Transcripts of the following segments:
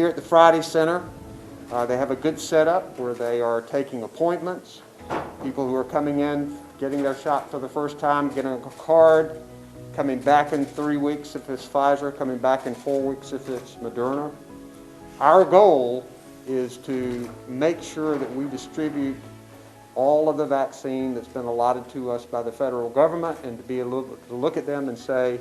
Here at the Friday Center, they have a good setup where they are taking appointments. People who are coming in, getting their shot for the first time, getting a card, coming back in 3 weeks if it's Pfizer, coming back in 4 weeks if it's Moderna. Our goal is to make sure that we distribute all of the vaccine that's been allotted to us by the federal government, and to be able to look at them and say,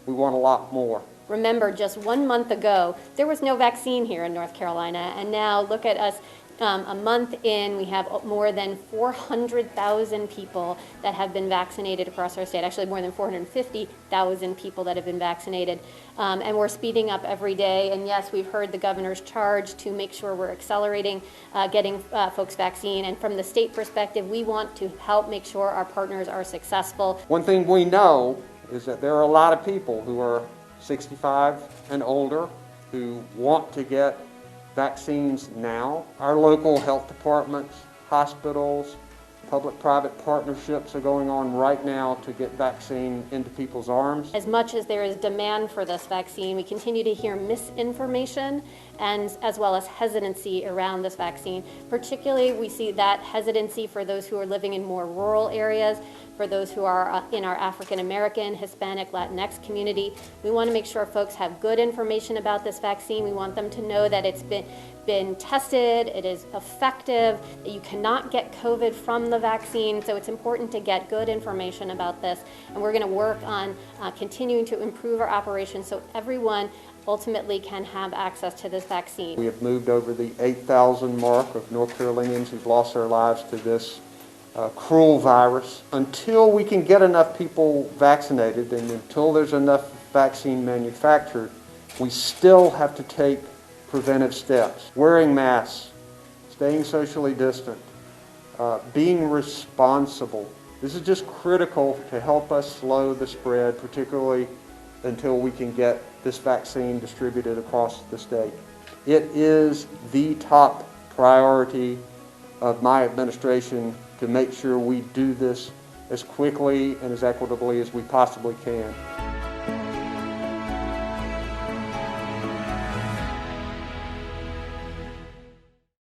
we want a lot more. Remember, just 1 month ago, there was no vaccine here in North Carolina, and now look at us. A month in, we have more than 400,000 people that have been vaccinated across our state, actually more than 450,000 people that have been vaccinated, and we're speeding up every day. And yes, we've heard the governor's charge to make sure we're accelerating getting folks vaccine, and from the state perspective, we want to help make sure our partners are successful. One thing we know is that there are a lot of people who are 65 and older who want to get vaccines now. Our local health departments, hospitals, public-private partnerships are going on right now to get vaccine into people's arms. As much as there is demand for this vaccine, we continue to hear misinformation and as well as hesitancy around this vaccine. Particularly, we see that hesitancy for those who are living in more rural areas, for those who are in our African American, Hispanic, Latinx community. We want to make sure folks have good information about this vaccine. We want them to know that it's been tested, it is effective, that you cannot get COVID from the vaccine. So it's important to get good information about this. And we're going to work on continuing to improve our operations so everyone ultimately can have access to this vaccine. We have moved over the 8,000 mark of North Carolinians who've lost their lives to this cruel virus. Until we can get enough people vaccinated and until there's enough vaccine manufactured, we still have to take preventive steps. Wearing masks, staying socially distant, being responsible. This is just critical to help us slow the spread, particularly until we can get this vaccine distributed across the state. It is the top priority of my administration to make sure we do this as quickly and as equitably as we possibly can.